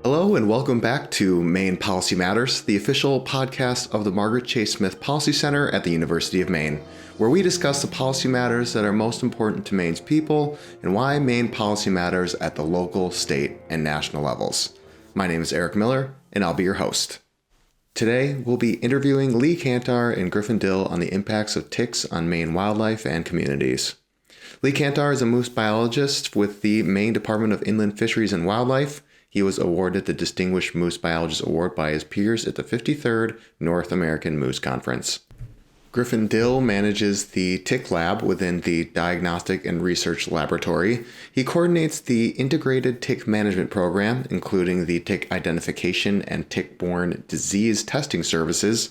Hello and welcome back to Maine Policy Matters, the official podcast of the Margaret Chase Smith Policy Center at the University of Maine, where we discuss the policy matters that are most important to Maine's people and why Maine policy matters at the local, state, and national levels. My name is Eric Miller, and I'll be your host. Today, we'll be interviewing Lee Kantar and Griffin Dill on the impacts of ticks on Maine wildlife and communities. Lee Kantar is a moose biologist with the Maine Department of Inland Fisheries and Wildlife. He was awarded the Distinguished Moose Biologist Award by his peers at the 53rd North American Moose Conference. Griffin Dill manages the tick lab within the Diagnostic and Research Laboratory. He coordinates the integrated tick management program, including the tick identification and tick-borne disease testing services.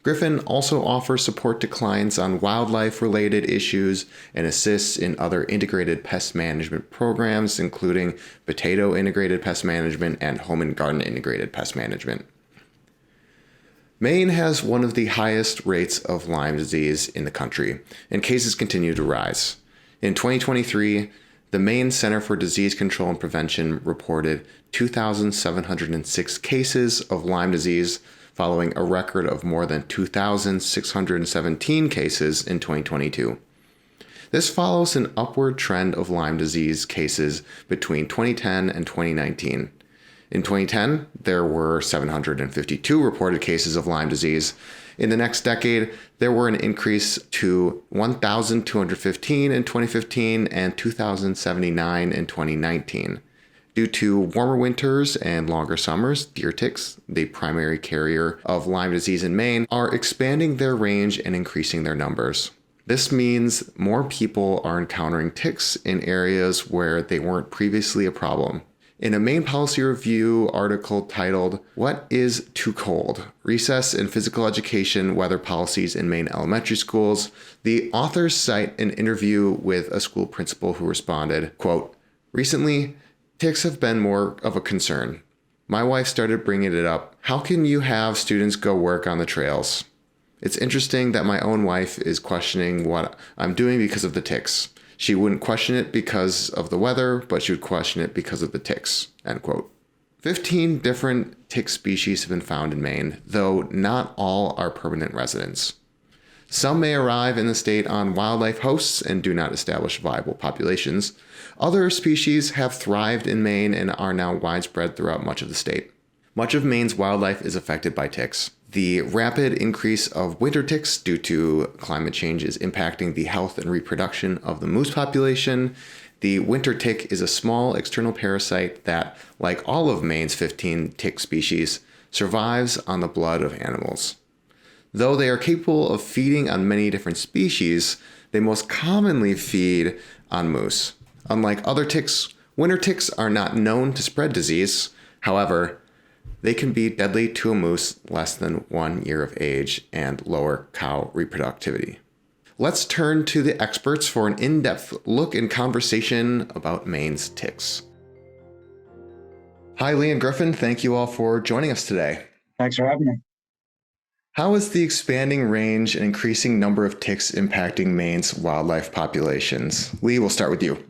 Griffin also offers support to clients on wildlife-related issues and assists in other integrated pest management programs, including potato integrated pest management and home and garden integrated pest management. Maine has one of the highest rates of Lyme disease in the country, and cases continue to rise. In 2023, the Maine Center for Disease Control and Prevention reported 2,706 cases of Lyme disease, following a record of more than 2,617 cases in 2022. This follows an upward trend of Lyme disease cases between 2010 and 2019. In 2010, there were 752 reported cases of Lyme disease. In the next decade, there were an increase to 1,215 in 2015 and 2,079 in 2019. Due to warmer winters and longer summers, deer ticks, the primary carrier of Lyme disease in Maine, are expanding their range and increasing their numbers. This means more people are encountering ticks in areas where they weren't previously a problem. In a Maine Policy Review article titled, "What is Too Cold? Recess in Physical Education Weather Policies in Maine Elementary Schools," the authors cite an interview with a school principal who responded, quote, "Recently, ticks have been more of a concern. My wife started bringing it up. How can you have students go work on the trails? It's interesting that my own wife is questioning what I'm doing because of the ticks. She wouldn't question it because of the weather, but she would question it because of the ticks," end quote. 15 different tick species have been found in Maine, though not all are permanent residents. Some may arrive in the state on wildlife hosts and do not establish viable populations. Other species have thrived in Maine and are now widespread throughout much of the state. Much of Maine's wildlife is affected by ticks. The rapid increase of winter ticks due to climate change is impacting the health and reproduction of the moose population. The winter tick is a small external parasite that, like all of Maine's 15 tick species, survives on the blood of animals. Though they are capable of feeding on many different species, they most commonly feed on moose. Unlike other ticks, winter ticks are not known to spread disease. However, they can be deadly to a moose less than 1 year of age and lower cow reproductivity. Let's turn to the experts for an in-depth look and conversation about Maine's ticks. Hi, Lee and Griffin. Thank you all for joining us today. Thanks for having me. How is the expanding range and increasing number of ticks impacting Maine's wildlife populations? Lee, we'll start with you.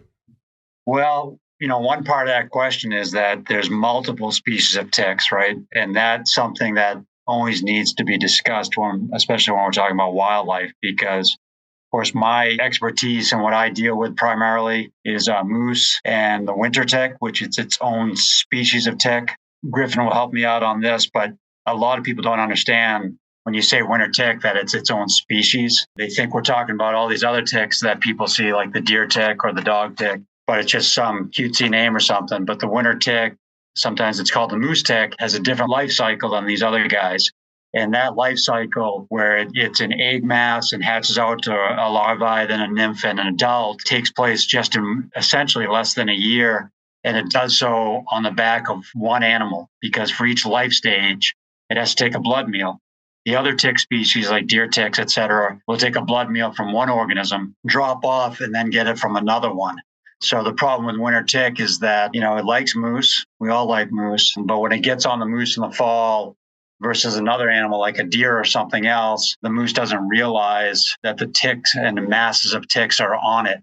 Well, one part of that question is that there's multiple species of ticks, right? And that's something that always needs to be discussed, especially when we're talking about wildlife, because, of course, my expertise and what I deal with primarily is moose and the winter tick, which is its own species of tick. Griffin will help me out on this, but a lot of people don't understand when you say winter tick that it's its own species. They think we're talking about all these other ticks that people see, like the deer tick or the dog tick, but it's just some cutesy name or something. But the winter tick, sometimes it's called the moose tick, has a different life cycle than these other guys. And that life cycle, where it's an egg mass and hatches out to a larvae, then a nymph and an adult, takes place just in essentially less than a year. And it does so on the back of one animal, because for each life stage, it has to take a blood meal. The other tick species, like deer ticks, et cetera, will take a blood meal from one organism, drop off, and then get it from another one. So the problem with winter tick is that, it likes moose. We all like moose. But when it gets on the moose in the fall versus another animal like a deer or something else, the moose doesn't realize that the ticks and the masses of ticks are on it.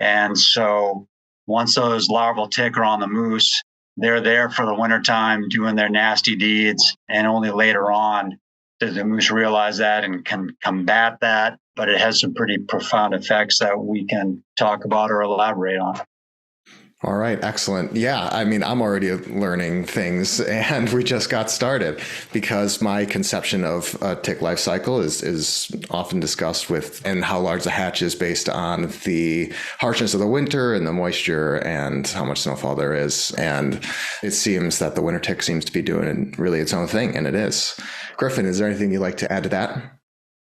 And so once those larval tick are on the moose, they're there for the wintertime doing their nasty deeds, and only later on does the moose realize that and can combat that. But it has some pretty profound effects that we can talk about or elaborate on. All right, excellent. Yeah, I mean, I'm already learning things, and we just got started because my conception of a tick life cycle is often discussed with and how large the hatch is based on the harshness of the winter and the moisture and how much snowfall there is. And it seems that the winter tick seems to be doing really its own thing, and it is. Griffin, is there anything you'd like to add to that?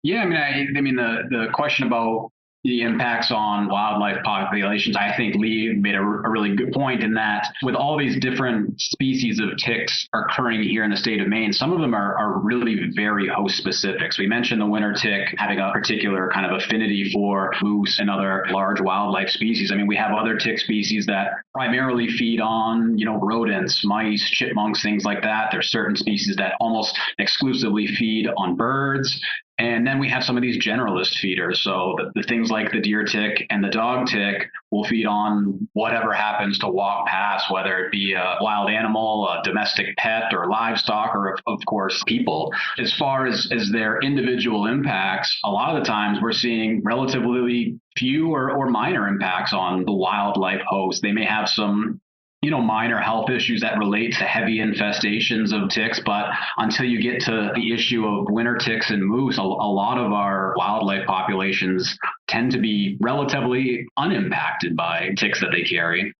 Yeah, I mean, the question about the impacts on wildlife populations, I think Lee made a really good point in that with all these different species of ticks occurring here in the state of Maine, some of them are really very host specific. So we mentioned the winter tick having a particular kind of affinity for moose and other large wildlife species. I mean, we have other tick species that primarily feed on, rodents, mice, chipmunks, things like that. There's certain species that almost exclusively feed on birds. And then we have some of these generalist feeders. So the things like the deer tick and the dog tick will feed on whatever happens to walk past, whether it be a wild animal, a domestic pet, or livestock, or of course, people. As far as their individual impacts, a lot of the times we're seeing relatively few or minor impacts on the wildlife host. They may have some minor health issues that relate to heavy infestations of ticks. But until you get to the issue of winter ticks and moose, a lot of our wildlife populations tend to be relatively unimpacted by ticks that they carry.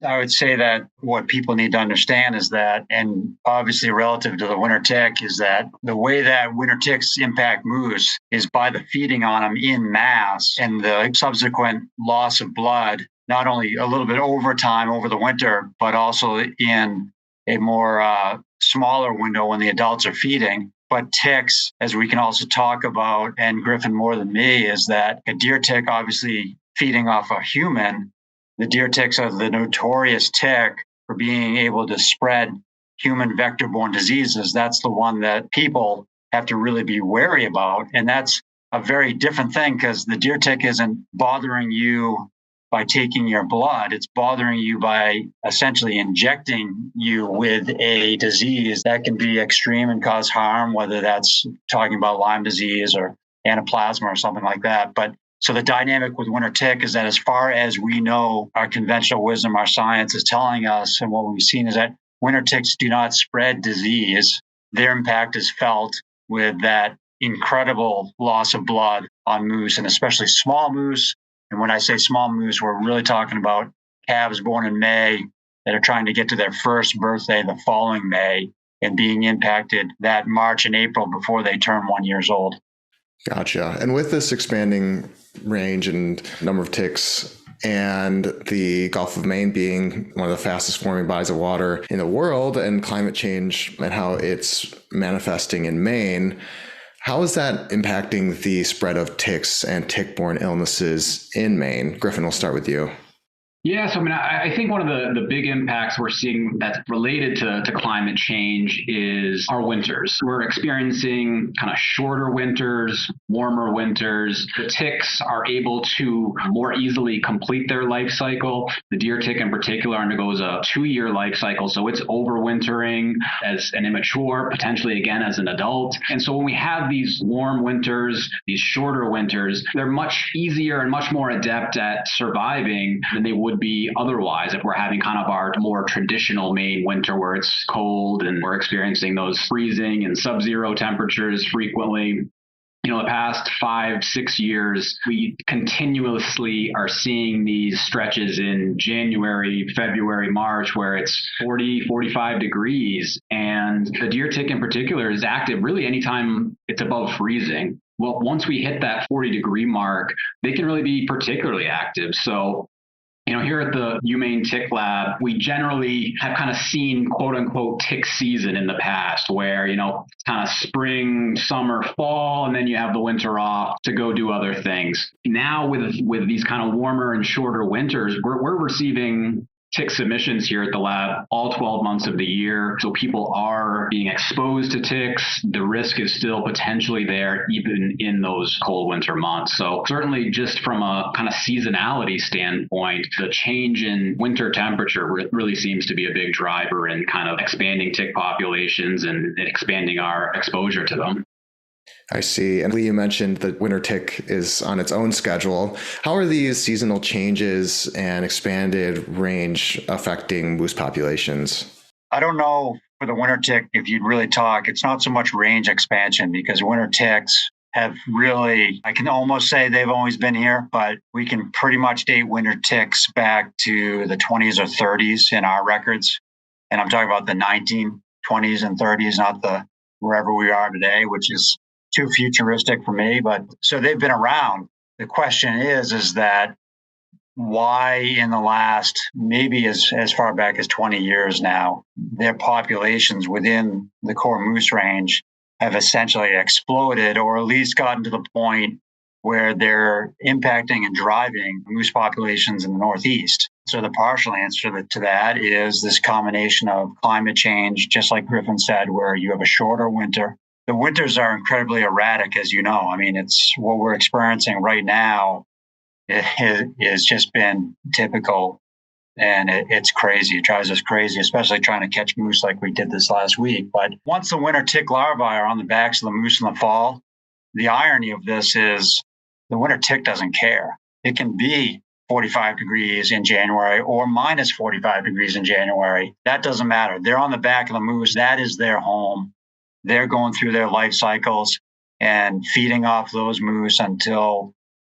I would say that what people need to understand is that, and obviously relative to the winter tick, is that the way that winter ticks impact moose is by the feeding on them in mass and the subsequent loss of blood, not only a little bit over time over the winter, but also in a more smaller window when the adults are feeding. But ticks, as we can also talk about, and Griffin more than me, is that a deer tick obviously feeding off a human. The deer ticks are the notorious tick for being able to spread human vector-borne diseases. That's the one that people have to really be wary about. And that's a very different thing because the deer tick isn't bothering you by taking your blood. It's bothering you by essentially injecting you with a disease that can be extreme and cause harm, whether that's talking about Lyme disease or anaplasma or something like that. But so the dynamic with winter tick is that as far as we know, our conventional wisdom, our science is telling us, and what we've seen is that winter ticks do not spread disease. Their impact is felt with that incredible loss of blood on moose, and especially small moose. And when I say small moose, we're really talking about calves born in May that are trying to get to their first birthday the following May and being impacted that March and April before they turn 1 year old. Gotcha. And with this expanding range and number of ticks and the Gulf of Maine being one of the fastest forming bodies of water in the world and climate change and how it's manifesting in Maine, how is that impacting the spread of ticks and tick-borne illnesses in Maine? Griffin, we'll start with you. Yeah, so I think one of the big impacts we're seeing that's related to climate change is our winters. We're experiencing kind of shorter winters, warmer winters. The ticks are able to more easily complete their life cycle. The deer tick in particular undergoes a 2-year life cycle, so it's overwintering as an immature, potentially again as an adult. And so when we have these warm winters, these shorter winters, they're much easier and much more adept at surviving than they would be otherwise if we're having kind of our more traditional Maine winter where it's cold and we're experiencing those freezing and sub-zero temperatures frequently. The past 5-6 years, we continuously are seeing these stretches in January, February, March, where it's 40, 45 degrees. And the deer tick in particular is active really anytime it's above freezing. Well, once we hit that 40-degree mark, they can really be particularly active. So here at the UMaine Tick Lab, we generally have kind of seen quote unquote tick season in the past where, it's kind of spring, summer, fall, and then you have the winter off to go do other things. Now with these kind of warmer and shorter winters, we're receiving tick submissions here at the lab all 12 months of the year. So people are being exposed to ticks. The risk is still potentially there even in those cold winter months. So certainly just from a kind of seasonality standpoint, the change in winter temperature really seems to be a big driver in kind of expanding tick populations and expanding our exposure to them. I see. And Lee, you mentioned that winter tick is on its own schedule. How are these seasonal changes and expanded range affecting moose populations? I don't know for the winter tick, if you'd really talk, it's not so much range expansion because winter ticks have really, I can almost say they've always been here, but we can pretty much date winter ticks back to the 20s or 30s in our records. And I'm talking about the 1920s and 30s, not the wherever we are today, which is too futuristic for me. But so they've been around. The question is that why in the last maybe as far back as 20 years now, their populations within the core moose range have essentially exploded, or at least gotten to the point where they're impacting and driving moose populations in the Northeast. So the partial answer to that is this combination of climate change, just like Griffin said, where you have a shorter winter. The winters are incredibly erratic, as you know. I mean, it's what we're experiencing right now. It has just been typical, and it's crazy. It drives us crazy, especially trying to catch moose like we did this last week. But once the winter tick larvae are on the backs of the moose in the fall, the irony of this is the winter tick doesn't care. It can be 45 degrees in January or minus 45 degrees in January. That doesn't matter. They're on the back of the moose. That is their home. They're going through their life cycles and feeding off those moose until,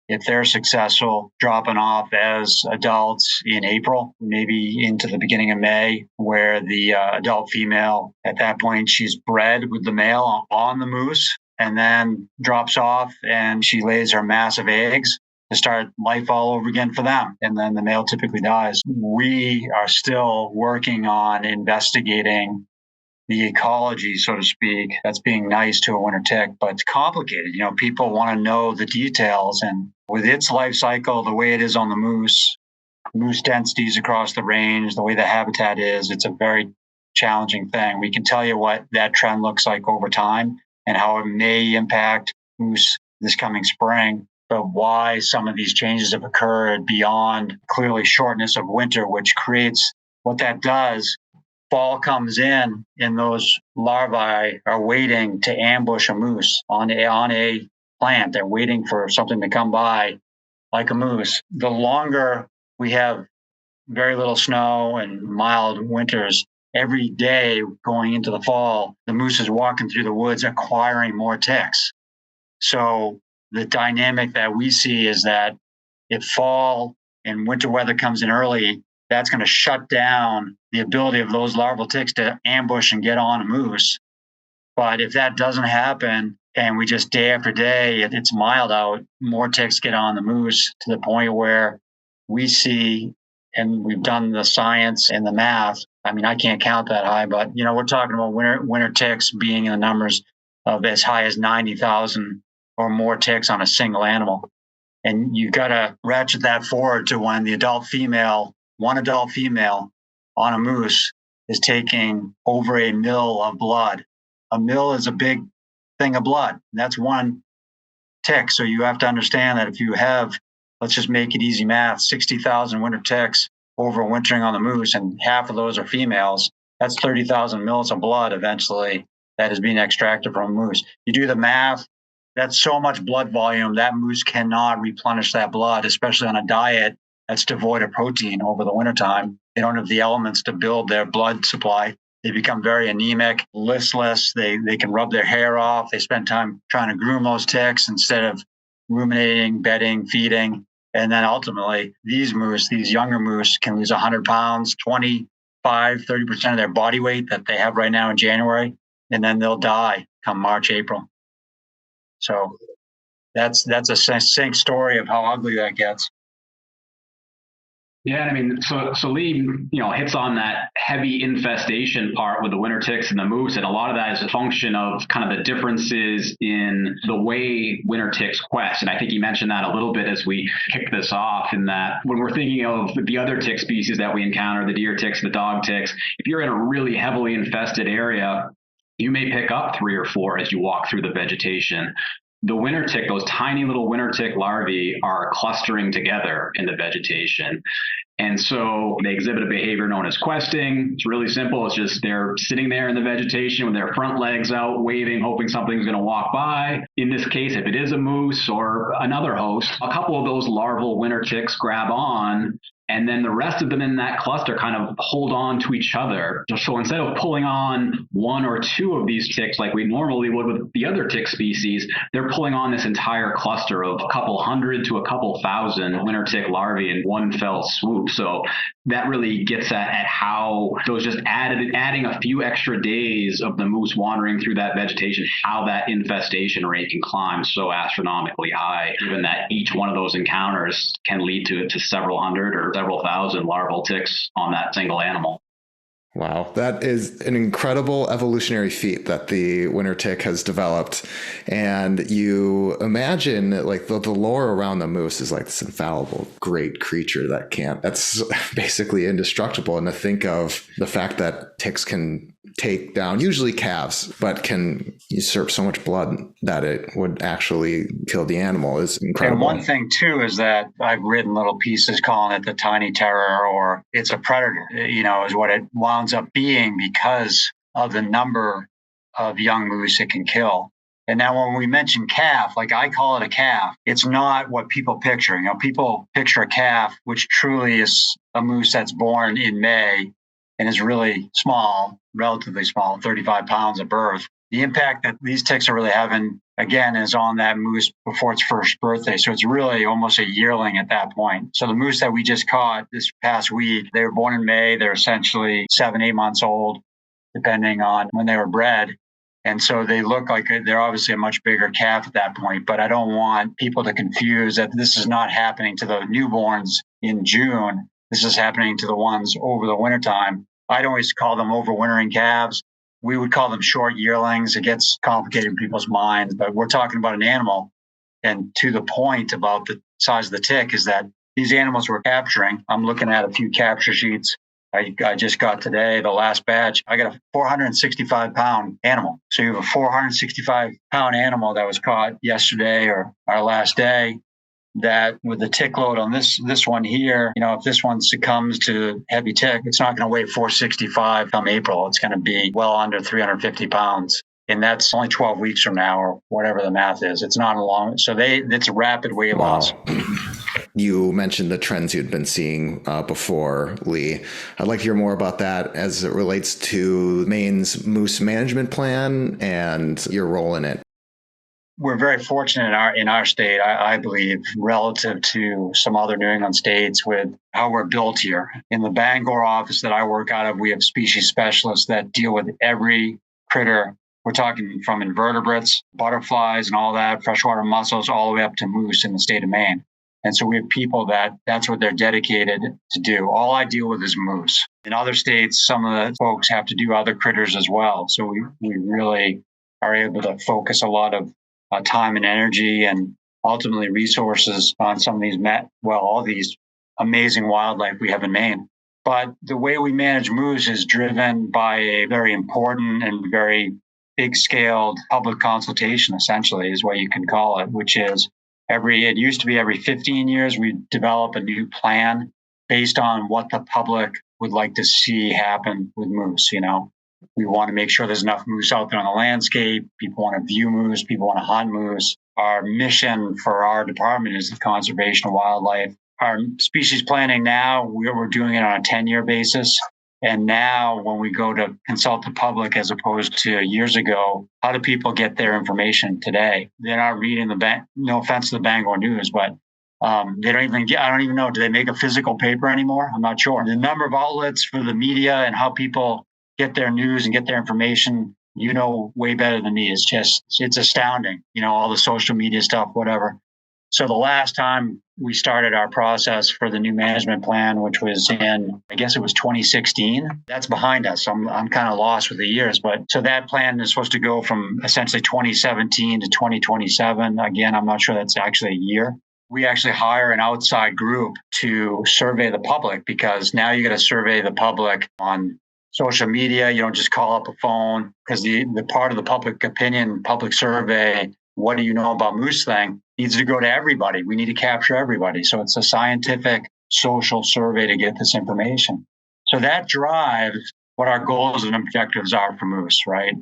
if they're successful, dropping off as adults in April, maybe into the beginning of May, where the adult female, at that point, she's bred with the male on the moose and then drops off and she lays her massive eggs to start life all over again for them. And then the male typically dies. We are still working on investigating the ecology, so to speak. That's being nice to a winter tick, but it's complicated. You know, people want to know the details, and with its life cycle, the way it is on the moose densities across the range, the way the habitat is, it's a very challenging thing. We can tell you what that trend looks like over time and how it may impact moose this coming spring, but why some of these changes have occurred beyond clearly shortness of winter, which creates what that does. Fall comes in and those larvae are waiting to ambush a moose on a plant. They're waiting for something to come by like a moose. The longer we have very little snow and mild winters, every day going into the fall, the moose is walking through the woods acquiring more ticks. So the dynamic that we see is that if fall and winter weather comes in early, that's going to shut down the ability of those larval ticks to ambush and get on a moose. But if that doesn't happen, and we just day after day, it's mild out, more ticks get on the moose to the point where we see, and we've done the science and the math. I mean, I can't count that high, but we're talking about winter ticks being in the numbers of as high as 90,000 or more ticks on a single animal. And you've got to ratchet that forward to when the one adult female on a moose is taking over 1 ml of blood. 1 ml is a big thing of blood. That's one tick. So you have to understand that if you have, let's just make it easy math, 60,000 winter ticks overwintering on the moose, and half of those are females, that's 30,000 mils of blood eventually that is being extracted from a moose. You do the math, that's so much blood volume, that moose cannot replenish that blood, especially on a diet that's devoid of protein over the wintertime. They don't have the elements to build their blood supply. They become very anemic, listless. They can rub their hair off. They spend time trying to groom those ticks instead of ruminating, bedding, feeding. And then ultimately, these younger moose can lose 100 pounds, 25, 30% of their body weight that they have right now in January, and then they'll die come March, April. So that's a succinct story of how ugly that gets. Yeah, I mean, so Lee, hits on that heavy infestation part with the winter ticks and the moose, and a lot of that is a function of kind of the differences in the way winter ticks quest. And I think you mentioned that a little bit as we kick this off, in that when we're thinking of the other tick species that we encounter, the deer ticks, the dog ticks, if you're in a really heavily infested area, you may pick up 3 or 4 as you walk through the vegetation. The winter tick, those tiny little winter tick larvae, are clustering together in the vegetation. And so they exhibit a behavior known as questing. It's really simple. It's just they're sitting there in the vegetation with their front legs out, waving, hoping something's going to walk by. In this case, if it is a moose or another host, a couple of those larval winter ticks grab on, and then the rest of them in that cluster kind of hold on to each other. So instead of pulling on 1 or 2 of these ticks like we normally would with the other tick species, they're pulling on this entire cluster of a couple hundred to a couple thousand winter tick larvae in one fell swoop. So that really gets at how those just adding a few extra days of the moose wandering through that vegetation, how that infestation rate can climb so astronomically high, given that each one of those encounters can lead to several hundred or several thousand larval ticks on that single animal. Wow, that is an incredible evolutionary feat that the winter tick has developed. And you imagine like the lore around the moose is like this infallible, great creature that's basically indestructible. And to think of the fact that ticks can take down usually calves, but can usurp so much blood that it would actually kill the animal is incredible. And one thing too is that I've written little pieces calling it the tiny terror, or it's a predator, is what it wound up being because of the number of young moose it can kill. And now when we mention calf, like I call it a calf, it's not what people picture. People picture a calf, which truly is a moose that's born in May and is really small, relatively small, 35 pounds at birth. The impact that these ticks are really having, again, is on that moose before its first birthday. So it's really almost a yearling at that point. So the moose that we just caught this past week, they were born in May. They're essentially 7-8 months old, depending on when they were bred. And so they look like they're obviously a much bigger calf at that point. But I don't want people to confuse that this is not happening to the newborns in June. This is happening to the ones over the wintertime. I'd always call them overwintering calves. We would call them short yearlings. It gets complicated in people's minds, but we're talking about an animal. And to the point about the size of the tick is that these animals we're capturing, I'm looking at a few capture sheets I just got today, the last batch. I got a 465-pound animal. So you have a 465-pound animal that was caught yesterday or our last day, that with the tick load on this one here, if this one succumbs to heavy tick, it's not going to weigh 465 come April. It's going to be well under 350 pounds. And that's only 12 weeks from now, or whatever the math is. It's not a long, so it's a rapid weight loss. You mentioned the trends you'd been seeing before, Lee. I'd like to hear more about that as it relates to Maine's moose management plan and your role in it. We're very fortunate in our state, I believe, relative to some other New England states with how we're built here. In the Bangor office that I work out of, we have species specialists that deal with every critter. We're talking from invertebrates, butterflies and all that, freshwater mussels, all the way up to moose in the state of Maine. And so we have people that's what they're dedicated to do. All I deal with is moose. In other states, some of the folks have to do other critters as well. So we really are able to focus a lot of time and energy and ultimately resources on some of these, all these amazing wildlife we have in Maine. But the way we manage moose is driven by a very important and very big-scaled public consultation, essentially, is what you can call it, which is it used to be every 15 years, we develop a new plan based on what the public would like to see happen with moose. We want to make sure there's enough moose out there on the landscape. People want to view moose. People want to hunt moose. Our mission for our department is the conservation of wildlife. Our species planning now, we're doing it on a 10-year basis. And now when we go to consult the public, as opposed to years ago, how do people get their information today? They're not reading no offense to the Bangor News, but they don't even I don't even know, do they make a physical paper anymore? I'm not sure. The number of outlets for the media and how people get their news and get their information, way better than me. It's astounding, all the social media stuff, whatever. So the last time we started our process for the new management plan, which was in, I guess it was 2016, that's behind us. I'm kind of lost with the years, but so that plan is supposed to go from essentially 2017 to 2027. Again, I'm not sure that's actually a year. We actually hire an outside group to survey the public, because now you got to survey the public on social media. You don't just call up a phone, because the part of the public opinion, public survey, what do you know about moose thing, needs to go to everybody. We need to capture everybody. So it's a scientific, social survey to get this information. So that drives what our goals and objectives are for moose, right?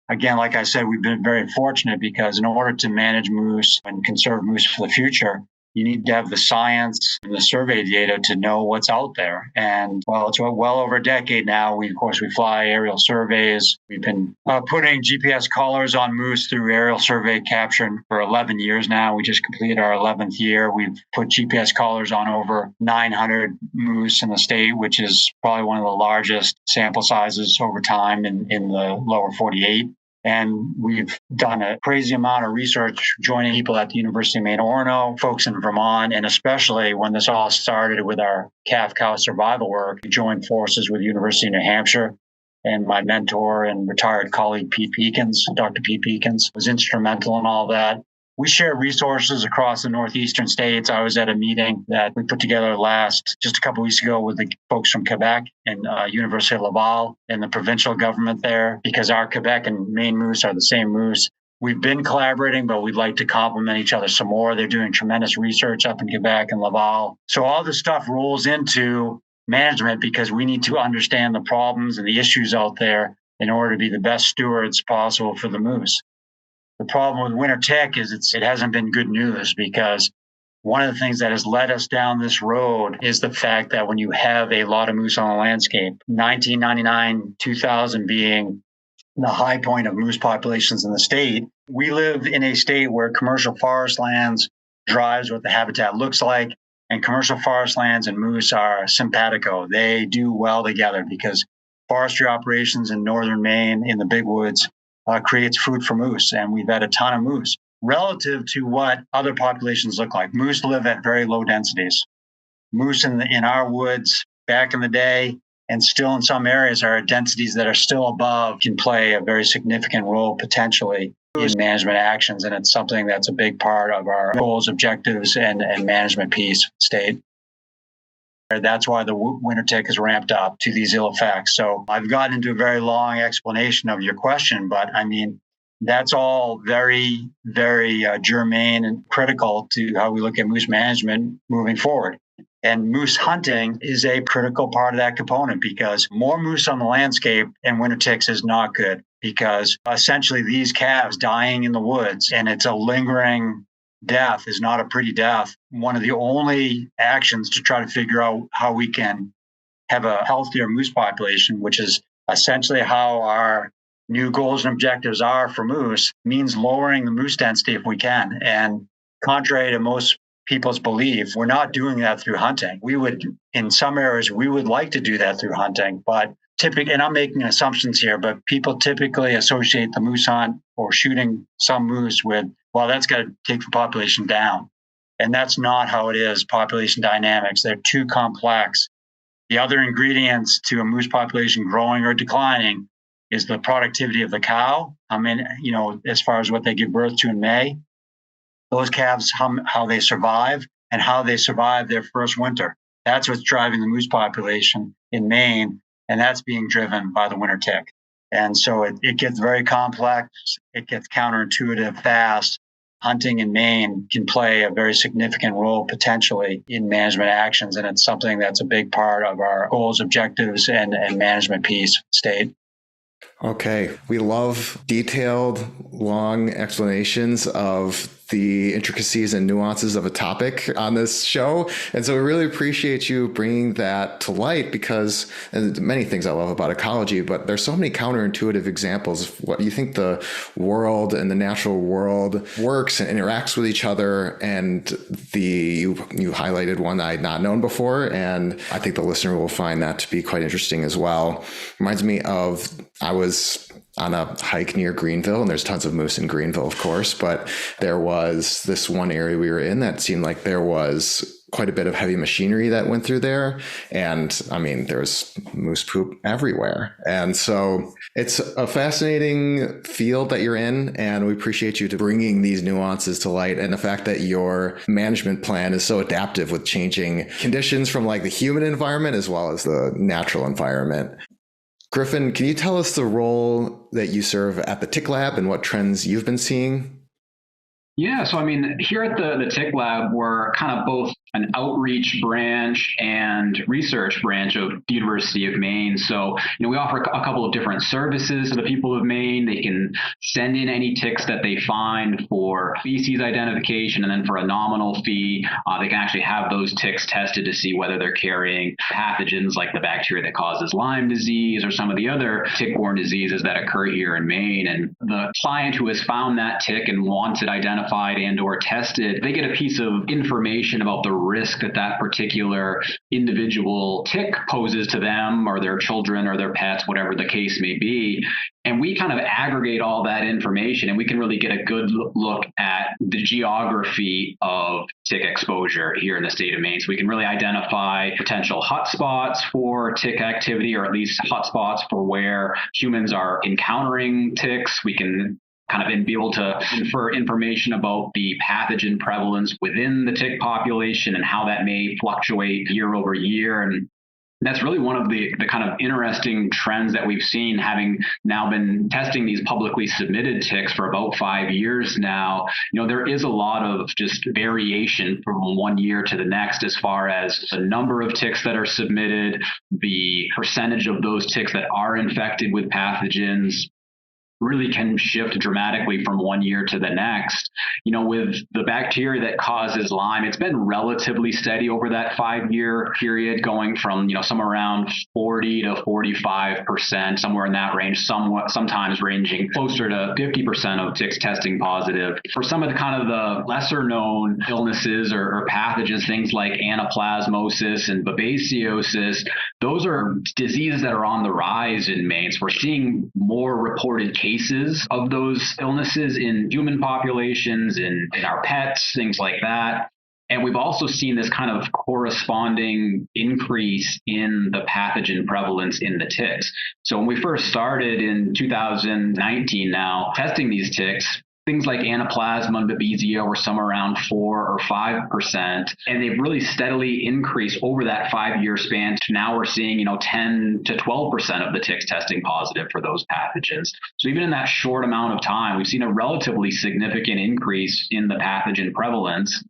Again, like I said, we've been very fortunate, because in order to manage moose and conserve moose for the future, you need to have the science and the survey data to know what's out there. And well, it's well over a decade now. We fly aerial surveys. We've been putting GPS collars on moose through aerial survey capture for 11 years now. We just completed our 11th year. We've put GPS collars on over 900 moose in the state, which is probably one of the largest sample sizes over time in the lower 48. And we've done a crazy amount of research, joining people at the University of Maine, Orono, folks in Vermont, and especially when this all started with our calf-cow survival work, we joined forces with the University of New Hampshire. And my mentor and retired colleague, Dr. Pete Peekins, was instrumental in all that. We share resources across the northeastern states. I was at a meeting that we put together just a couple of weeks ago with the folks from Quebec and University of Laval and the provincial government there, because our Quebec and Maine moose are the same moose. We've been collaborating, but we'd like to complement each other some more. They're doing tremendous research up in Quebec and Laval. So all this stuff rolls into management, because we need to understand the problems and the issues out there in order to be the best stewards possible for the moose. The problem with winter tick is it hasn't been good news, because one of the things that has led us down this road is the fact that when you have a lot of moose on the landscape, 1999, 2000 being the high point of moose populations in the state, we live in a state where commercial forest lands drives what the habitat looks like, and commercial forest lands and moose are simpatico. They do well together, because forestry operations in northern Maine in the big woods creates food for moose, and we've had a ton of moose relative to what other populations look like. Moose live at very low densities. Moose in our woods back in the day, and still in some areas, are at densities that are still above, can play a very significant role potentially in management actions, and it's something that's a big part of our goals, objectives, and management piece state. That's why the winter tick is ramped up to these ill effects. So I've gotten into a very long explanation of your question, but I mean, that's all very, very germane and critical to how we look at moose management moving forward. And moose hunting is a critical part of that component, because more moose on the landscape and winter ticks is not good, because essentially these calves dying in the woods, and it's a lingering death, is not a pretty death. One of the only actions to try to figure out how we can have a healthier moose population, which is essentially how our new goals and objectives are for moose, means lowering the moose density if we can. And contrary to most people's belief, we're not doing that through hunting. In some areas, we would like to do that through hunting, but typically, and I'm making assumptions here, but people typically associate the moose hunt or shooting some moose with, well, that's got to take the population down. And that's not how it is. Population dynamics, they're too complex. The other ingredients to a moose population growing or declining is the productivity of the cow. I mean, as far as what they give birth to in May, those calves, how they survive and how they survive their first winter. That's what's driving the moose population in Maine, and that's being driven by the winter tick. And so it gets very complex. It gets counterintuitive fast. Hunting in Maine can play a very significant role potentially in management actions, and it's something that's a big part of our goals, objectives, and management piece state. Okay. We love detailed, long explanations of the intricacies and nuances of a topic on this show. And so we really appreciate you bringing that to light, because and many things I love about ecology, but there's so many counterintuitive examples of what you think the world and the natural world works and interacts with each other. And you highlighted one I had not known before, and I think the listener will find that to be quite interesting as well. Reminds me of, I was on a hike near Greenville, and there's tons of moose in Greenville, of course, but there was this one area we were in that seemed like there was quite a bit of heavy machinery that went through there. And I mean, there was moose poop everywhere. And so it's a fascinating field that you're in, and we appreciate you to bringing these nuances to light, and the fact that your management plan is so adaptive with changing conditions from like the human environment as well as the natural environment. Griffin, can you tell us the role that you serve at the Tick Lab and what trends you've been seeing? Yeah, so I mean, here at the Tick Lab, we're kind of both an outreach branch and research branch of the University of Maine. So, we offer a couple of different services to the people of Maine. They can send in any ticks that they find for species identification, and then for a nominal fee, they can actually have those ticks tested to see whether they're carrying pathogens like the bacteria that causes Lyme disease or some of the other tick-borne diseases that occur here in Maine. And the client who has found that tick and wants it identified and or tested, they get a piece of information about the risk that particular individual tick poses to them or their children or their pets, whatever the case may be. And we kind of aggregate all that information, and we can really get a good look at the geography of tick exposure here in the state of Maine. So we can really identify potential hotspots for tick activity, or at least hotspots for where humans are encountering ticks. We can kind of be able to infer information about the pathogen prevalence within the tick population and how that may fluctuate year over year. And that's really one of the kind of interesting trends that we've seen, having now been testing these publicly submitted ticks for about 5 years now. There is a lot of just variation from one year to the next as far as the number of ticks that are submitted, the percentage of those ticks that are infected with pathogens, really can shift dramatically from one year to the next. With the bacteria that causes Lyme, it's been relatively steady over that 5-year period, going from, somewhere around 40 to 45%, somewhere in that range, sometimes ranging closer to 50% of ticks testing positive. For some of the kind of the lesser known illnesses or pathogens, things like anaplasmosis and babesiosis, those are diseases that are on the rise in Maine. So we're seeing more reported cases of those illnesses in human populations, in our pets, things like that. And we've also seen this kind of corresponding increase in the pathogen prevalence in the ticks. So when we first started in 2019 now testing these ticks, things like anaplasma and babesia were somewhere around 4 or 5%, and they've really steadily increased over that 5-year span to now we're seeing, 10 to 12% of the ticks testing positive for those pathogens. So even in that short amount of time, we've seen a relatively significant increase in the pathogen prevalence.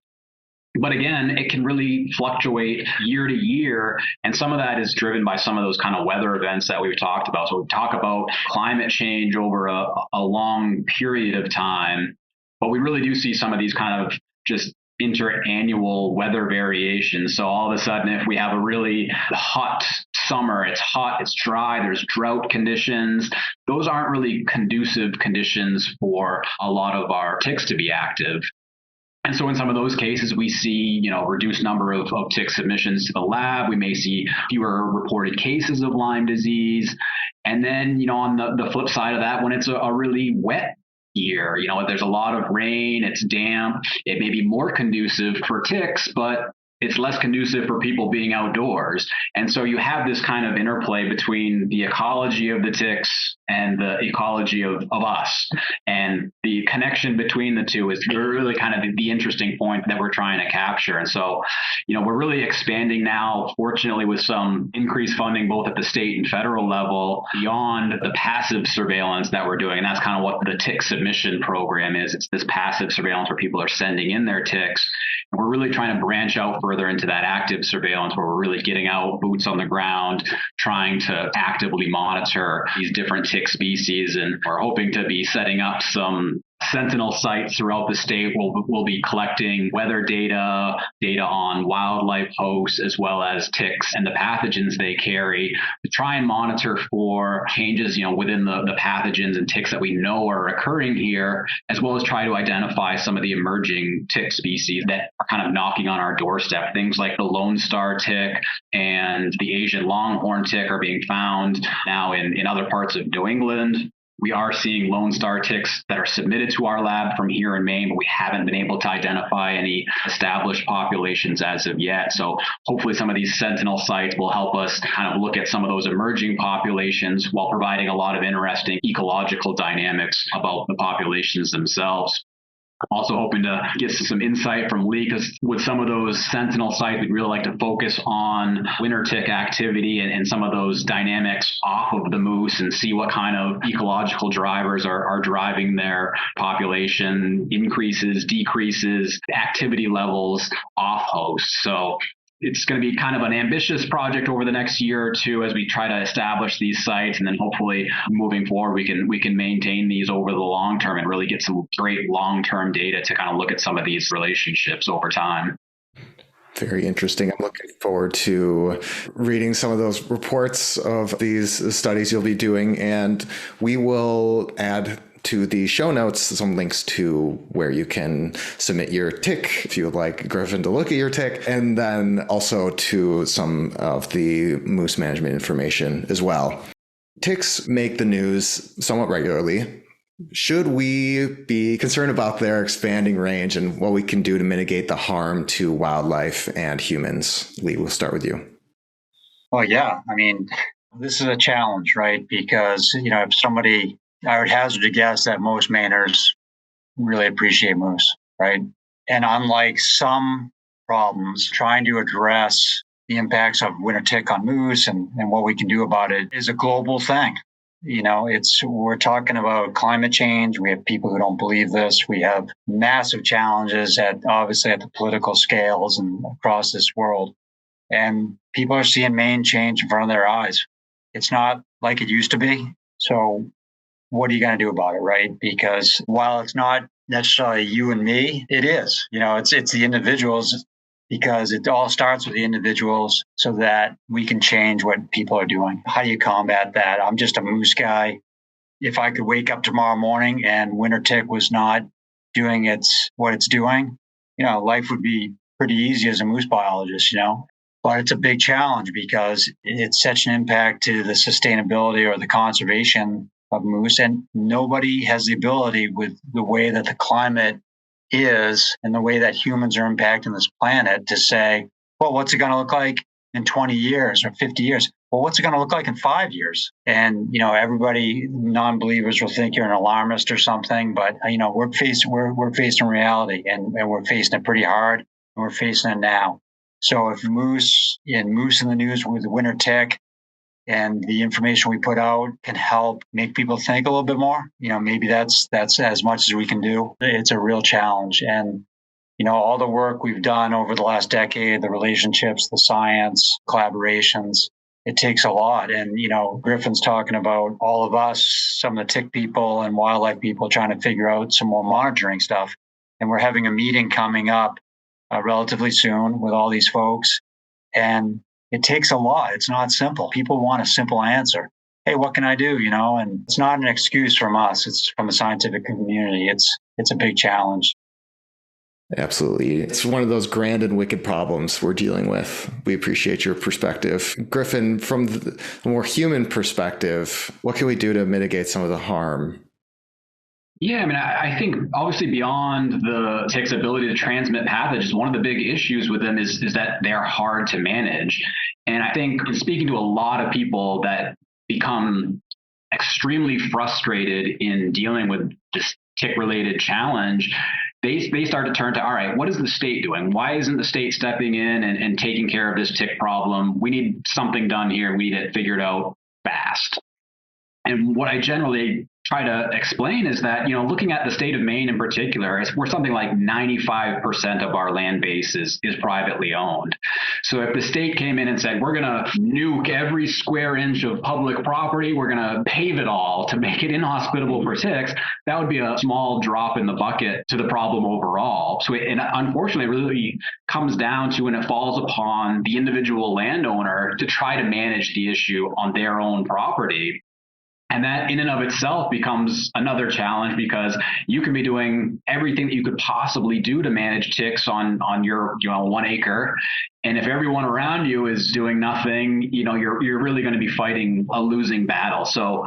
But again, it can really fluctuate year to year. And some of that is driven by some of those kind of weather events that we've talked about. So we talk about climate change over a long period of time, but we really do see some of these kind of just interannual weather variations. So all of a sudden, if we have a really hot summer, it's hot, it's dry, there's drought conditions, those aren't really conducive conditions for a lot of our ticks to be active. And so in some of those cases, we see, reduced number of tick submissions to the lab. We may see fewer reported cases of Lyme disease. And then, on the flip side of that, when it's a really wet year, there's a lot of rain, it's damp, it may be more conducive for ticks, but it's less conducive for people being outdoors. And so you have this kind of interplay between the ecology of the ticks and the ecology of us. And the connection between the two is really kind of the interesting point that we're trying to capture. And so, we're really expanding now, fortunately, with some increased funding, both at the state and federal level, beyond the passive surveillance that we're doing. And that's kind of what the tick submission program is. It's this passive surveillance where people are sending in their ticks. And we're really trying to branch out further into that active surveillance where we're really getting out, boots on the ground, trying to actively monitor these different tick species. And we're hoping to be setting up some sentinel sites throughout the state. We'll be collecting weather data on wildlife hosts, as well as ticks and the pathogens they carry, to try and monitor for changes, within the pathogens and ticks that we know are occurring here, as well as try to identify some of the emerging tick species that are kind of knocking on our doorstep. Things like the Lone Star tick and the Asian longhorn tick are being found now in other parts of New England. We are seeing Lone Star ticks that are submitted to our lab from here in Maine, but we haven't been able to identify any established populations as of yet. So hopefully some of these sentinel sites will help us kind of look at some of those emerging populations while providing a lot of interesting ecological dynamics about the populations themselves. I'm also hoping to get some insight from Lee, because with some of those sentinel sites, we'd really like to focus on winter tick activity and some of those dynamics off of the moose and see what kind of ecological drivers are driving their population increases, decreases, activity levels off host. So it's going to be kind of an ambitious project over the next year or two as we try to establish these sites, and then hopefully moving forward we can maintain these over the long term and really get some great long-term data to kind of look at some of these relationships over time. Very interesting. I'm looking forward to reading some of those reports of these studies you'll be doing, and we will add to the show notes some links to where you can submit your tick if you would like Griffin to look at your tick, and then also to some of the moose management information as well. Ticks make the news somewhat regularly. Should we be concerned about their expanding range and what we can do to mitigate the harm to wildlife and humans? Lee, we'll start with you. Well, yeah, I mean, this is a challenge, right? Because, if somebody, I would hazard a guess that most Mainers really appreciate moose, right? And unlike some problems, trying to address the impacts of winter tick on moose and what we can do about it is a global thing. We're talking about climate change. We have people who don't believe this. We have massive challenges obviously at the political scales and across this world. And people are seeing Maine change in front of their eyes. It's not like it used to be. So what are you going to do about it, right? Because while it's not necessarily you and me, it is. It's the individuals, because it all starts with the individuals so that we can change what people are doing. How do you combat that? I'm just a moose guy. If I could wake up tomorrow morning and winter tick was not doing what it's doing, life would be pretty easy as a moose biologist, But it's a big challenge because it's such an impact to the sustainability or the conservation of moose. And nobody has the ability, with the way that the climate is and the way that humans are impacting this planet, to say, well, what's it going to look like in 20 years or 50 years? Well, what's it going to look like in 5 years? And, everybody, non-believers will think you're an alarmist or something, but, we're facing reality, and we're facing it pretty hard, and we're facing it now. So if moose in the news with the winter tick and the information we put out can help make people think a little bit more, maybe that's as much as we can do. It's a real challenge. And, all the work we've done over the last decade, the relationships, the science, collaborations, it takes a lot. And, Griffin's talking about all of us, some of the tick people and wildlife people, trying to figure out some more monitoring stuff. And we're having a meeting coming up relatively soon with all these folks. And it takes a lot. It's not simple. People want a simple answer. Hey, what can I do? And it's not an excuse from us. It's from the scientific community. It's a big challenge. Absolutely. It's one of those grand and wicked problems we're dealing with. We appreciate your perspective. Griffin, from the more human perspective, what can we do to mitigate some of the harm? Yeah, I think obviously beyond the tick's ability to transmit pathogens, one of the big issues with them is that they're hard to manage. And I think in speaking to a lot of people that become extremely frustrated in dealing with this tick-related challenge, they start to turn to, all right, what is the state doing? Why isn't the state stepping in and taking care of this tick problem? We need something done here. We need it figured out fast. And what I generally try to explain is that, looking at the state of Maine in particular, we're something like 95% of our land base is privately owned. So if the state came in and said, we're going to nuke every square inch of public property, we're going to pave it all to make it inhospitable for ticks, that would be a small drop in the bucket to the problem overall. So unfortunately, it really comes down to, and it falls upon the individual landowner to try to manage the issue on their own property. And that in and of itself becomes another challenge, because you can be doing everything that you could possibly do to manage ticks on your 1 acre. And if everyone around you is doing nothing, you're really going to be fighting a losing battle. So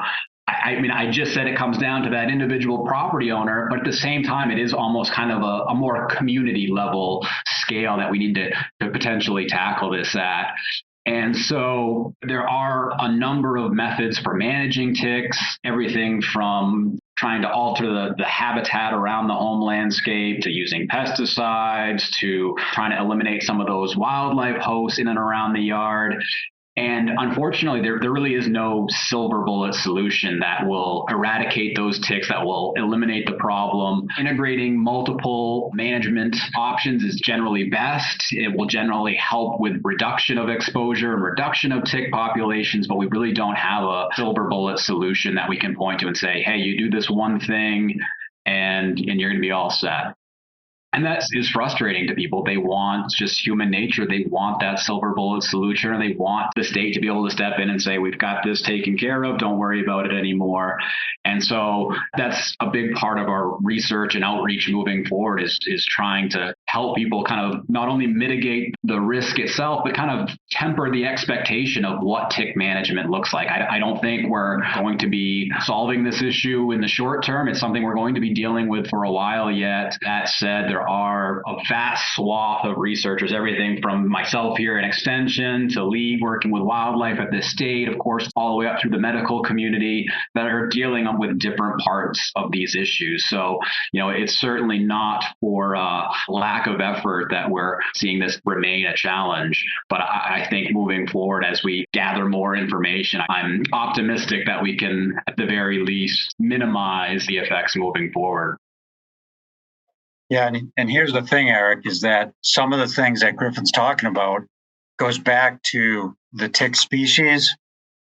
I mean, I just said it comes down to that individual property owner, but at the same time, it is almost kind of a more community level scale that we need to potentially tackle this at. And so there are a number of methods for managing ticks, everything from trying to alter the habitat around the home landscape to using pesticides to trying to eliminate some of those wildlife hosts in and around the yard. And unfortunately, there really is no silver bullet solution that will eradicate those ticks, that will eliminate the problem. Integrating multiple management options is generally best. It will generally help with reduction of exposure and reduction of tick populations, but we really don't have a silver bullet solution that we can point to and say, hey, you do this one thing and you're going to be all set. And that is frustrating to people. They want just human nature. They want that silver bullet solution, or they want the state to be able to step in and say, we've got this taken care of. Don't worry about it anymore. And so that's a big part of our research and outreach moving forward is trying to help people kind of not only mitigate the risk itself, but kind of temper the expectation of what tick management looks like. I don't think we're going to be solving this issue in the short term. It's something we're going to be dealing with for a while yet. That said, there are a vast swath of researchers, everything from myself here in Extension to Lee working with wildlife at the state, of course, all the way up through the medical community that are dealing with different parts of these issues. So, it's certainly not for lack of effort that we're seeing this remain a challenge. But I think moving forward, as we gather more information, I'm optimistic that we can, at the very least, minimize the effects moving forward. Yeah, and here's the thing, Eric, is that some of the things that Griffin's talking about goes back to the tick species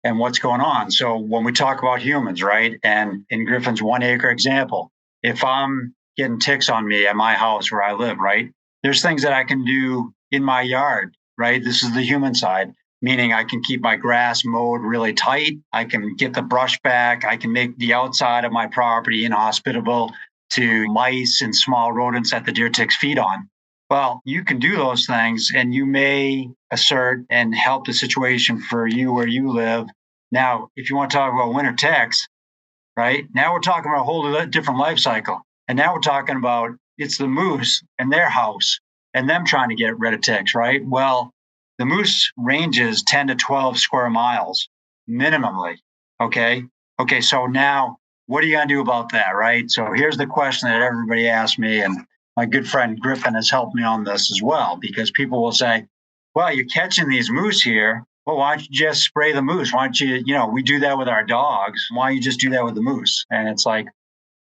and what's going on. So when we talk about humans, right, and in Griffin's 1 acre example, if I'm getting ticks on me at my house where I live, right, there's things that I can do in my yard, right? This is the human side, meaning I can keep my grass mowed really tight. I can get the brush back. I can make the outside of my property inhospitable to mice and small rodents that the deer ticks feed on. Well, you can do those things and you may assert and help the situation for you where you live. Now, if you want to talk about winter ticks, right? Now we're talking about a whole different life cycle. And now we're talking about it's the moose and their house and them trying to get rid of ticks, right? Well, the moose ranges 10 to 12 square miles minimally. Okay, so now what are you going to do about that, right? So here's the question that everybody asks me, and my good friend Griffin has helped me on this as well, because people will say, well, you're catching these moose here. Well, why don't you just spray the moose? Why don't you, we do that with our dogs. Why don't you just do that with the moose? And it's like,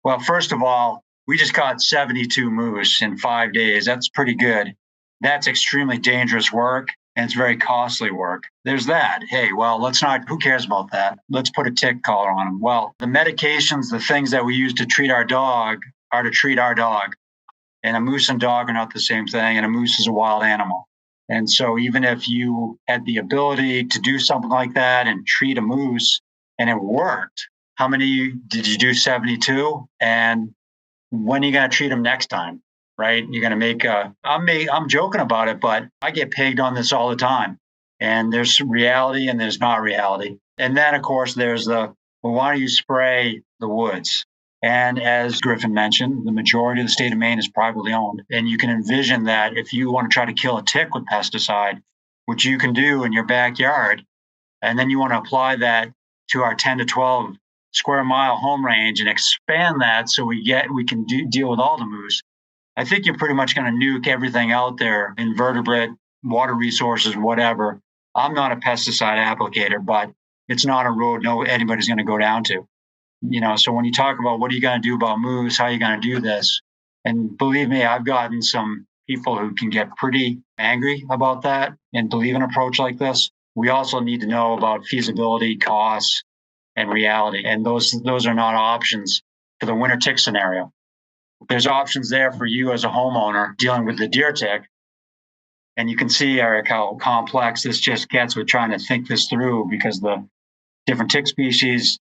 well, first of all, we just caught 72 moose in 5 days. That's pretty good. That's extremely dangerous work. And it's very costly work. There's that. Hey, well, who cares about that? Let's put a tick collar on them. Well, the medications, the things that we use to treat our dog are to treat our dog. And a moose and dog are not the same thing. And a moose is a wild animal. And so even if you had the ability to do something like that and treat a moose and it worked, how many did you do? 72? And when are you going to treat them next time? Right? You're going to make I'm joking about it, but I get pegged on this all the time. And there's reality and there's not reality. And then, of course, there's why don't you spray the woods? And as Griffin mentioned, the majority of the state of Maine is privately owned. And you can envision that if you want to try to kill a tick with pesticide, which you can do in your backyard, and then you want to apply that to our 10 to 12 square mile home range and expand that so we can deal with all the moose, I think you're pretty much going to nuke everything out there, invertebrate, water resources, whatever. I'm not a pesticide applicator, but it's not a road anybody's going to go down to. So when you talk about what are you going to do about moose, how are you going to do this? And believe me, I've gotten some people who can get pretty angry about that and believe in an approach like this. We also need to know about feasibility, costs, and reality. And those are not options for the winter tick scenario. There's options there for you as a homeowner dealing with the deer tick. And you can see, Eric, how complex this just gets with trying to think this through, because the different tick species,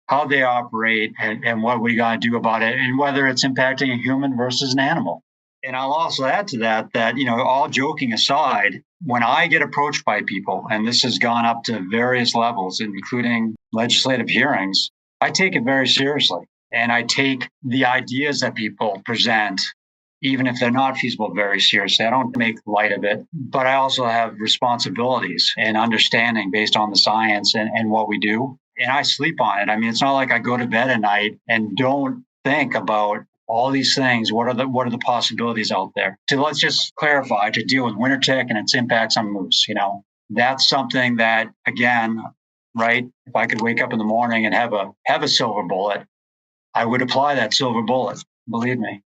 how they operate, and what we got to do about it, and whether it's impacting a human versus an animal. And I'll also add to that, all joking aside, when I get approached by people, and this has gone up to various levels, including legislative hearings, I take it very seriously. And I take the ideas that people present, even if they're not feasible, very seriously. I don't make light of it, but I also have responsibilities and understanding based on the science and what we do. And I sleep on it. I mean, it's not like I go to bed at night and don't think about all these things. What are the possibilities out there? So let's just clarify, to deal with winter tick and its impacts on moose. That's something that, again, right, if I could wake up in the morning and have a silver bullet, I would apply that silver bullet, believe me.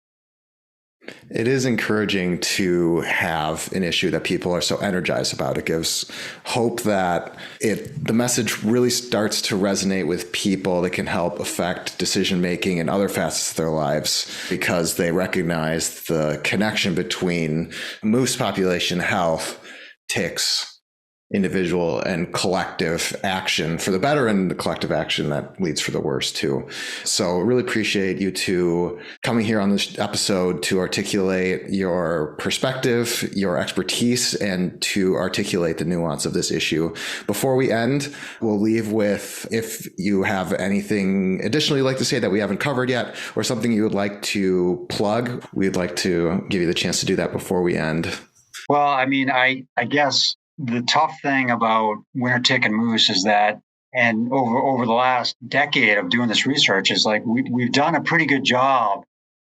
It is encouraging to have an issue that people are so energized about. It gives hope that the message really starts to resonate with people that can help affect decision-making in other facets of their lives, because they recognize the connection between moose population health, ticks, individual and collective action for the better, and the collective action that leads for the worse too. So really appreciate you two coming here on this episode to articulate your perspective, your expertise, and to articulate the nuance of this issue. Before we end, we'll leave with, if you have anything additional you'd like to say that we haven't covered yet, or something you would like to plug, we'd like to give you the chance to do that before we end. Well, I mean, I guess the tough thing about winter tick and moose is that, and over the last decade of doing this research, is like we've done a pretty good job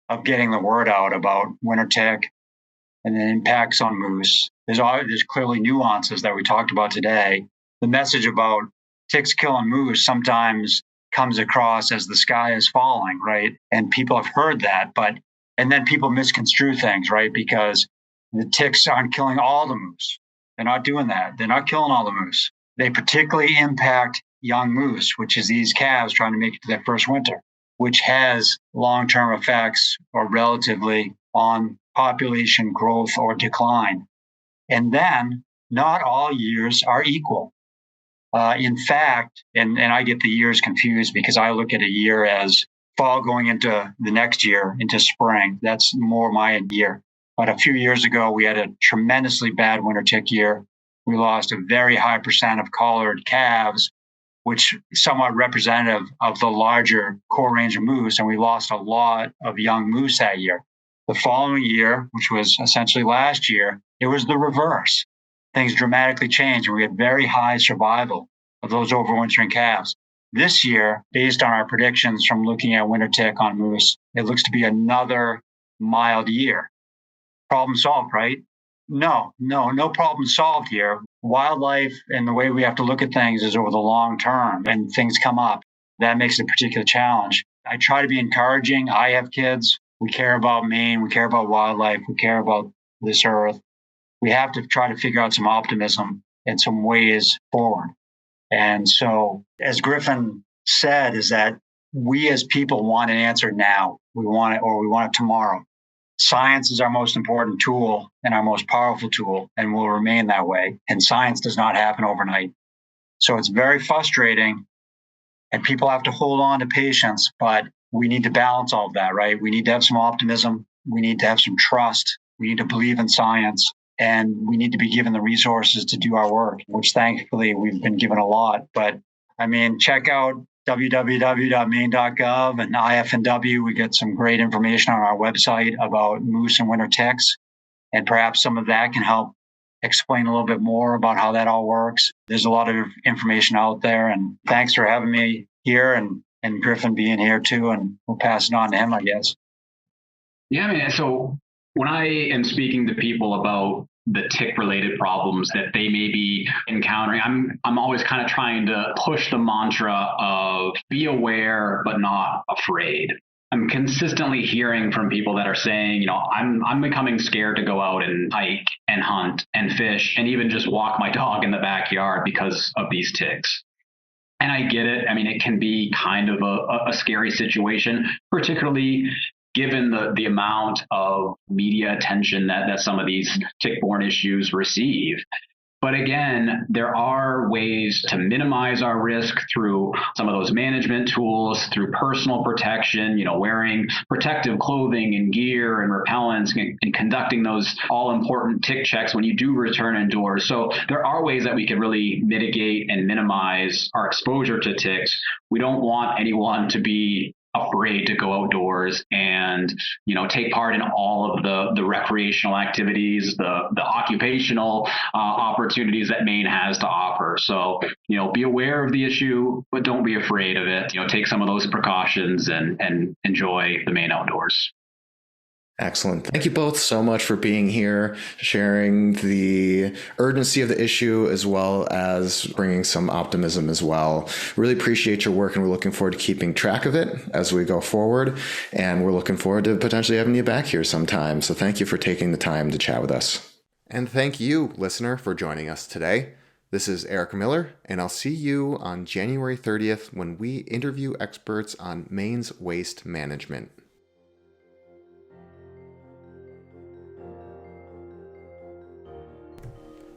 of getting the word out about winter tick and the impacts on moose. There's clearly nuances that we talked about today. The message about ticks killing moose sometimes comes across as the sky is falling, right? And people have heard that, and then people misconstrue things, right? Because the ticks aren't killing all the moose. They're not doing that. They're not killing all the moose. They particularly impact young moose, which is these calves trying to make it to their first winter, which has long-term effects, or relatively, on population growth or decline. And then not all years are equal. In fact, and I get the years confused because I look at a year as fall going into the next year, into spring. That's more my year. But a few years ago, we had a tremendously bad winter tick year. We lost a very high percent of collared calves, which is somewhat representative of the larger core range of moose. And we lost a lot of young moose that year. The following year, which was essentially last year, it was the reverse. Things dramatically changed, and we had very high survival of those overwintering calves. This year, based on our predictions from looking at winter tick on moose, it looks to be another mild year. Problem solved, right? No problem solved here. Wildlife and the way we have to look at things is over the long term, and things come up. That makes it a particular challenge. I try to be encouraging. I have kids. We care about Maine. We care about wildlife. We care about this earth. We have to try to figure out some optimism and some ways forward. And so, as Griffin said, is that we as people want an answer now. We want it, or we want it tomorrow. Science is our most important tool and our most powerful tool, and will remain that way. And science does not happen overnight. So it's very frustrating, and people have to hold on to patience, but we need to balance all of that, right? We need to have some optimism. We need to have some trust. We need to believe in science, and we need to be given the resources to do our work, which thankfully we've been given a lot. But I mean, check out www.maine.gov and IF&W. We get some great information on our website about moose and winter ticks, and perhaps some of that can help explain a little bit more about how that all works. There's a lot of information out there, and thanks for having me here, and Griffin being here too, and we'll pass it on to him, I guess. Yeah, I mean, so when I am speaking to people about the tick-related problems that they may be encountering, I'm always kind of trying to push the mantra of be aware but not afraid. I'm consistently hearing from people that are saying, I'm becoming scared to go out and hike and hunt and fish and even just walk my dog in the backyard because of these ticks. And I get it. I mean, it can be kind of a scary situation, particularly given the amount of media attention that some of these tick-borne issues receive. But again, there are ways to minimize our risk through some of those management tools, through personal protection, wearing protective clothing and gear and repellents and conducting those all important tick checks when you do return indoors. So there are ways that we can really mitigate and minimize our exposure to ticks. We don't want anyone to be afraid to go outdoors and take part in all of the recreational activities, the occupational opportunities that Maine has to offer. So be aware of the issue, but don't be afraid of it. Take some of those precautions and enjoy the Maine outdoors. Excellent. Thank you both so much for being here, sharing the urgency of the issue as well as bringing some optimism as well. Really appreciate your work, and we're looking forward to keeping track of it as we go forward. And we're looking forward to potentially having you back here sometime. So thank you for taking the time to chat with us. And thank you, listener, for joining us today. This is Eric Miller, and I'll see you on January 30th when we interview experts on Maine's waste management.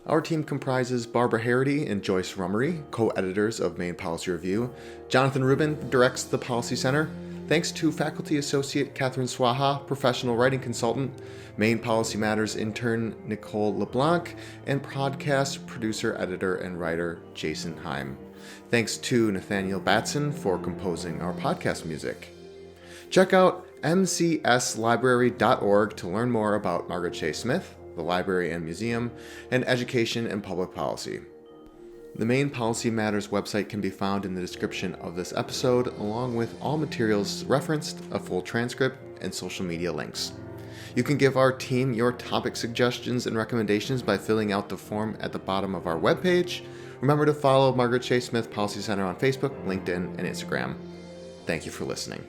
Our team comprises Barbara Harity and Joyce Rummery, co-editors of Maine Policy Review. Jonathan Rubin directs the Policy Center. Thanks to Faculty Associate Catherine Swaha, Professional Writing Consultant, Maine Policy Matters intern Nicole LeBlanc, and podcast producer, editor, and writer Jason Heim. Thanks to Nathaniel Batson for composing our podcast music. Check out mcslibrary.org to learn more about Margaret Chase Smith, the library and museum, and education and public policy. The Maine Policy Matters website can be found in the description of this episode, along with all materials referenced, a full transcript, and social media links. You can give our team your topic suggestions and recommendations by filling out the form at the bottom of our webpage. Remember to follow Margaret Chase Smith Policy Center on Facebook, LinkedIn, and Instagram. Thank you for listening.